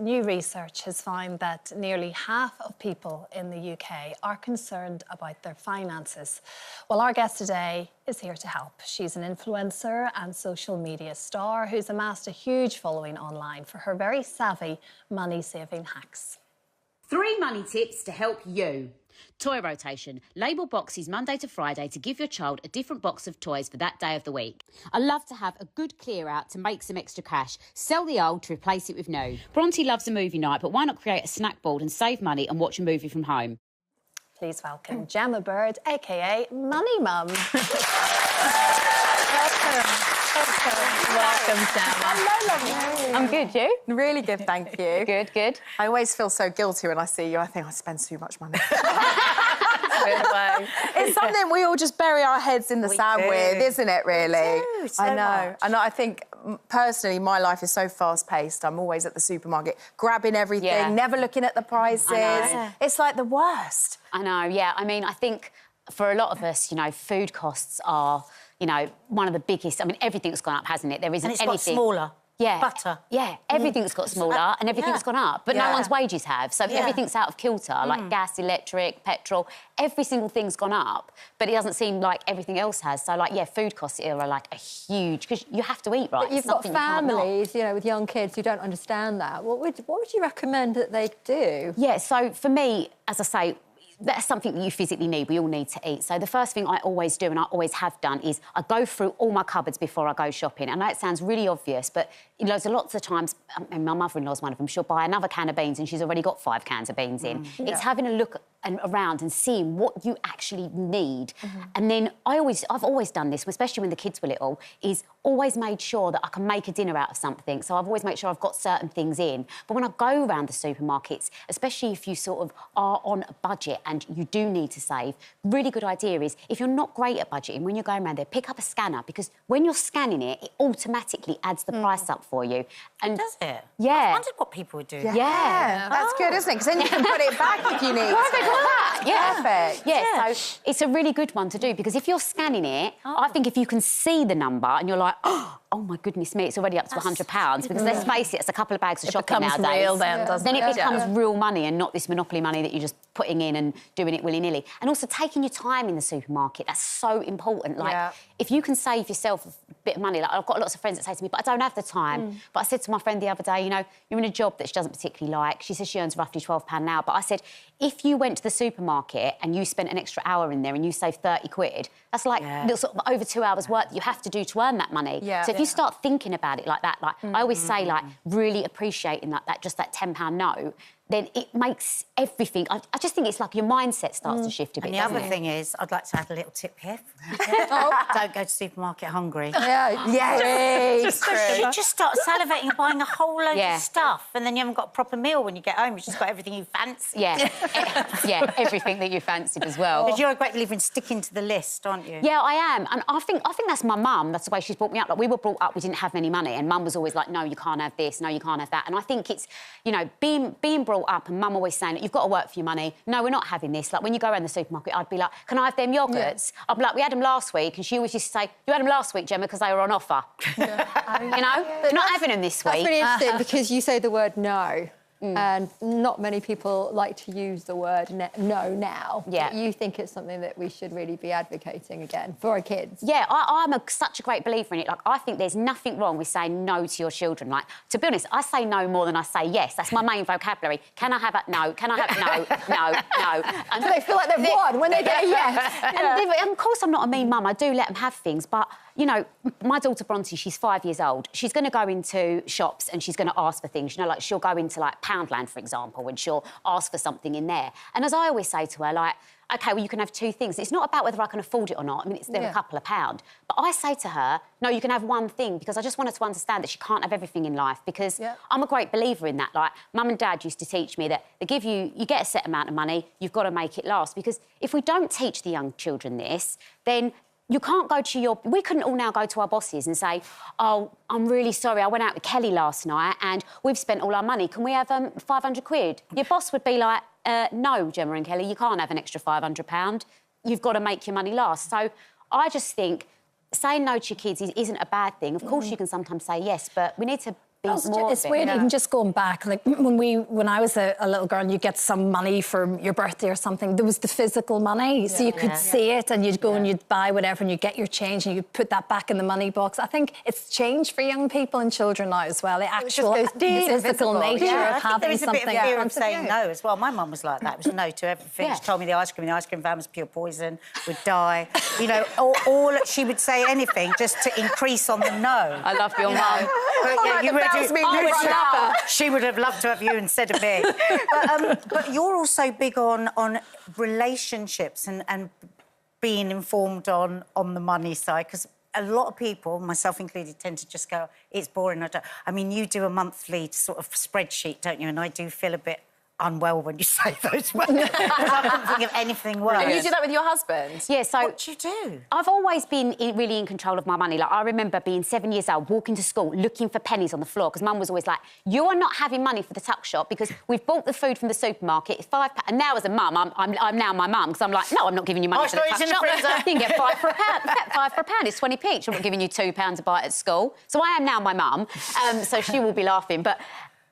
new research has found that nearly half of people in the UK are concerned about their finances. Well, our guest today is here to help. She's an influencer and social media star who's amassed a huge following online for her very savvy money-saving hacks. 3 money tips to help you. Toy rotation. Label boxes Monday to Friday to give your child a different box of toys for that day of the week. I love to have a good clear out to make some extra cash. Sell the old to replace it with new. Bronte loves a movie night, but why not create a snack board and save money and watch a movie from home? Please welcome Gemma Bird, aka Money Mum. Welcome, Gemma. Hello, lovely. I'm good, you? Really good, thank you. Good, good. I always feel so guilty when I see you. I think I spend too much money. It's something we all just bury our heads in the sand with, isn't it, really? We do, so I know. much. And I think, personally, my life is so fast-paced. I'm always at the supermarket, grabbing everything, never looking at the prices. It's like the worst. I know, yeah. I mean, I think for a lot of us, you know, food costs are, you know, one of the biggest. I mean, everything's gone up, hasn't it? There isn't And it's anything. got smaller. Yeah. Butter. Yeah, everything's got smaller and everything's gone up, but no one's wages have. So everything's out of kilter, like gas, electric, petrol, every single thing's gone up, but it doesn't seem like everything else has. So, like, yeah, food costs here are, like, a huge... Because you have to eat, right? But you've got families, you know, with young kids who don't understand that. What would you recommend that they do? Yeah, so for me, as I say, that's something that you physically need. We all need to eat. So the first thing I always do, and I always have done, is I go through all my cupboards before I go shopping. I know it sounds really obvious, but there's lots of times, and my mother-in-law's one of them, she'll buy another can of beans and she's already got 5 cans of beans in. It's having a look around and seeing what you actually need. And then I've always done this, especially when the kids were little, is always made sure that I can make a dinner out of something. So I've always made sure I've got certain things in. But when I go around the supermarkets, especially if you sort of are on a budget and you do need to save, really good idea is, if you're not great at budgeting, when you're going around there, pick up a scanner, because when you're scanning it, it automatically adds the price up for you. And Does it? Yeah. I wondered what people would do. Yeah. That's good, isn't it? Because then you can put it back if you need to. Yeah. Perfect. Yeah, so it's a really good one to do, because if you're scanning it, I think if you can see the number and you're like, oh my goodness me, it's already up to £100, because let's face it, it's a couple of bags of shopping nowadays. It becomes real then, doesn't it? Then it becomes real money and not this Monopoly money that you're just putting in and doing it willy-nilly. And also taking your time in the supermarket, that's so important. Like, if you can save yourself a bit of money, like I've got lots of friends that say to me, but I don't have the time. But I said to my friend the other day, you know, you're in a job that she doesn't particularly like. She says she earns roughly £12 an hour. But I said, if you went to the supermarket and you spent an extra hour in there and you saved 30 quid, that's like sort of over 2 hours work that you have to do to earn that money. So if you start thinking about it like that, like I always say, like, really appreciating that just that £10 note, then it makes everything... I just think it's like your mindset starts to shift a bit, And the other thing is, I'd like to add a little tip here. Don't go to supermarket hungry. You just start salivating and buying a whole load of stuff, and then you haven't got a proper meal when you get home. You've just got everything you fancy. Yeah, everything that you fancied as well. Because you're a great believer in sticking to the list, aren't you? Yeah, I am. And I think that's my mum. That's the way she's brought me up. Like, we were brought up, we didn't have any money, and mum was always like, no, you can't have this, no, you can't have that. And I think it's, you know, being brought up and mum always saying that you've got to work for your money. No, we're not having this. Like, when you go around the supermarket, I'd be like, can I have them yoghurts? I'd be like, we had them last week. And she always used to say, you had them last week, Gemma, because they were on offer. You know? We're not having them this week. That's really interesting, because you say the word no. And not many people like to use the word no now. Yeah. You think it's something that we should really be advocating again for our kids? Yeah, I'm such a great believer in it. Like, I think there's nothing wrong with saying no to your children. Like, to be honest, I say no more than I say yes. That's my main vocabulary. Can I have a no? Can I have no? And So they feel like they've won when they get a yes. And of course, I'm not a mean mum. I do let them have things, but, you know, my daughter Bronte, she's 5 years old. She's going to go into shops and she's going to ask for things. You know, like, she'll go into, like, Poundland, for example, and she'll ask for something in there. And as I always say to her, like, OK, well, you can have 2 things. It's not about whether I can afford it or not. I mean, they're a couple of pound. But I say to her, no, you can have 1 thing, because I just want her to understand that she can't have everything in life, because I'm a great believer in that. Like, Mum and Dad used to teach me that they give you get a set amount of money, you've got to make it last. Because if we don't teach the young children this, then you can't go to we couldn't all now go to our bosses and say, oh, I'm really sorry, I went out with Kelly last night and we've spent all our money. Can we have 500 quid? Your boss would be like, no, Gemma and Kelly, you can't have an extra £500. You've got to make your money last. So I just think saying no to your kids isn't a bad thing. Of course, you can sometimes say yes, but we need to It's weird, even just going back, like when I was a little girl and you get some money for your birthday or something, there was the physical money, so you could see it and you'd go and you'd buy whatever and you'd get your change and you'd put that back in the money box. I think it's changed for young people and children now as well, the actual physical nature of having something. There is a bit of fear of saying no as well. My mum was like that. It was a no to everything. She told me the ice cream van was pure poison, would die. You know, all she would say anything just to increase on the no. I love your mum. She would have loved to have you instead of me. But you're also big on relationships and being informed on the money side, because a lot of people, myself included, tend to just go, it's boring. I mean, you do a monthly sort of spreadsheet, don't you? And I do feel a bit unwell when you say those words. I can't think of anything worse. And you do that with your husband? Yeah, so... What do you do? I've always been really in control of my money. Like, I remember being 7 years old, walking to school, looking for pennies on the floor, because Mum was always like, you are not having money for the tuck shop because we've bought the food from the supermarket, it's £5. And now as a mum, I'm now my mum, because I'm like, no, I'm not giving you money for the tuck shop. You can get £5 for a pound. £5 for a pound, it's 20p each. I'm not giving you £2 to buy it at school. So I am now my mum, so she will be laughing. But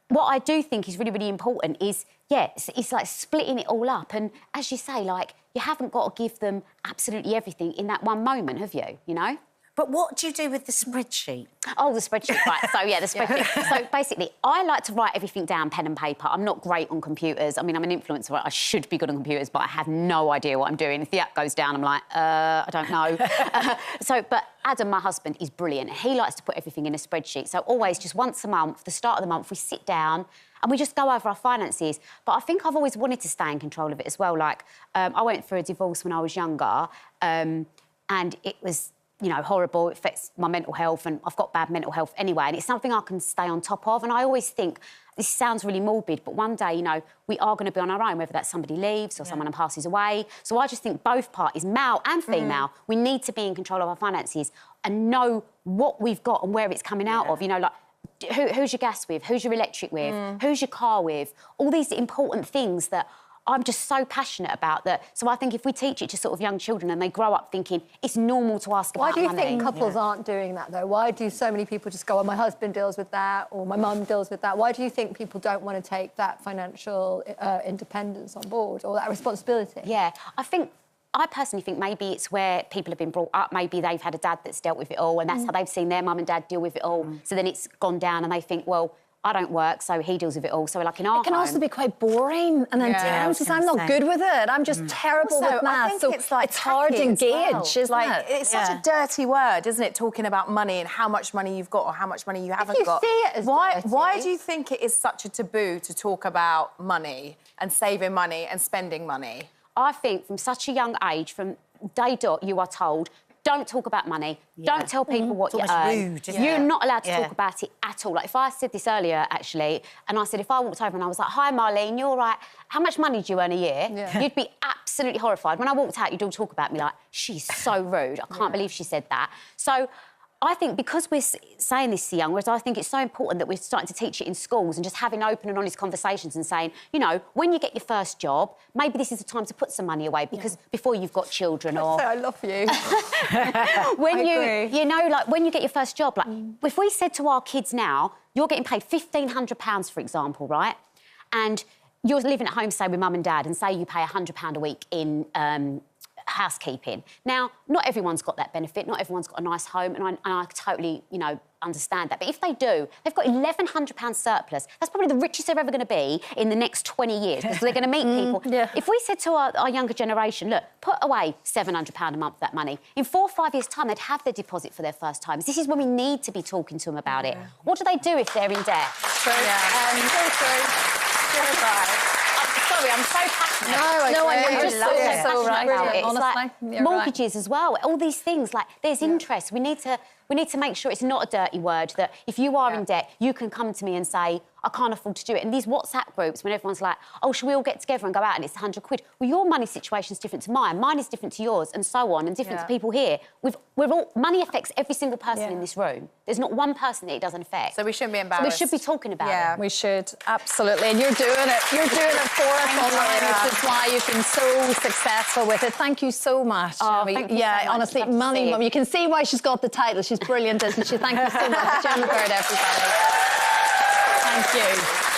what I do think is really, really important is, it's like splitting it all up. And as you say, like, you haven't got to give them absolutely everything in that one moment, have you? You know? But what do you do with the spreadsheet? Oh, the spreadsheet, right. So, the spreadsheet. So, basically, I like to write everything down, pen and paper. I'm not great on computers. I mean, I'm an influencer. I should be good on computers, but I have no idea what I'm doing. If the app goes down, I'm like, I don't know. But Adam, my husband, is brilliant. He likes to put everything in a spreadsheet. So, always, just once a month, the start of the month, we sit down and we just go over our finances. But I think I've always wanted to stay in control of it as well. Like, I went through a divorce when I was younger, and it was, you know, horrible. It affects my mental health, and I've got bad mental health anyway, and it's something I can stay on top of. And I always think, this sounds really morbid, but one day, you know, we are going to be on our own, whether that's somebody leaves or someone passes away. So I just think both parties, male and female, we need to be in control of our finances and know what we've got and where it's coming out of. You know, like, who's your gas with? Who's your electric with? Who's your car with? All these important things that I'm just so passionate about that. So I think if we teach it to sort of young children and they grow up thinking it's normal to ask about money. Why do you think couples aren't doing that, though? Why do so many people just go, oh, my husband deals with that, or my mum deals with that? Why do you think people don't want to take that financial independence on board, or that responsibility? Yeah, I personally think maybe it's where people have been brought up. Maybe they've had a dad that's dealt with it all, and that's how they've seen their mum and dad deal with it all. So then it's gone down and they think, well, I don't work, so he deals with it all. So, like, in our It can also be quite boring and intense, because I'm not good with it. I'm just terrible with math. I think so it's hard to engage, isn't it? It's such a dirty word, isn't it, talking about money and how much money you've got or how much money you haven't got. See it as dirty. Why do you think it is such a taboo to talk about money and saving money and spending money? I think from such a young age, from day dot, you are told, don't talk about money. Don't tell people what you earn. Rude, isn't You're it? not allowed to talk about it at all. Like, if I said this earlier, actually, and I said, if I walked over and I was like, hi, Marlene, you're right, how much money do you earn a year? You'd be absolutely horrified. When I walked out, you'd all talk about me like, she's so rude. I can't believe she said that. So I think because we're saying this to young, whereas I think it's so important that we're starting to teach it in schools and just having open and honest conversations and saying, you know, when you get your first job, maybe this is the time to put some money away, because before you've got children or... I love you. when you know, like, when you get your first job, like, if we said to our kids now, you're getting paid £1,500, for example, right? And you're living at home, say, with mum and dad, and say you pay £100 a week in... housekeeping. Now, not everyone's got that benefit, not everyone's got a nice home, and I totally, you know, understand that. But if they do, they've got £1,100 surplus. That's probably the richest they're ever going to be in the next 20 years, because they're going to meet people. If we said to our younger generation, look, put away £700 a month, that money, in 4 or 5 years' time, they'd have their deposit for their first time. This is when we need to be talking to them about it. What do they do if they're in debt? Sorry, I'm so passionate. You're so right. About it. Honestly, it's like mortgages as well. All these things, like, there's interest. We need to make sure it's not a dirty word, that if you are in debt, you can come to me and say, I can't afford to do it. And these WhatsApp groups, when everyone's like, oh, should we all get together and go out and it's £100? Well, your money situation's different to mine. Mine is different to yours, and so on, and different to people here. Money affects every single person in this room. There's not one person that it doesn't affect. So we shouldn't be embarrassed. So we should be talking about it. We should, absolutely. And you're doing it. You're doing it for us online, which is why you've been so successful with it. Thank you so much. Oh, thank you so much. Honestly, Money Mum. You can see why she's got the title. She's brilliant, isn't she? Thank you so much. Gemma Bird, everybody. Thank you.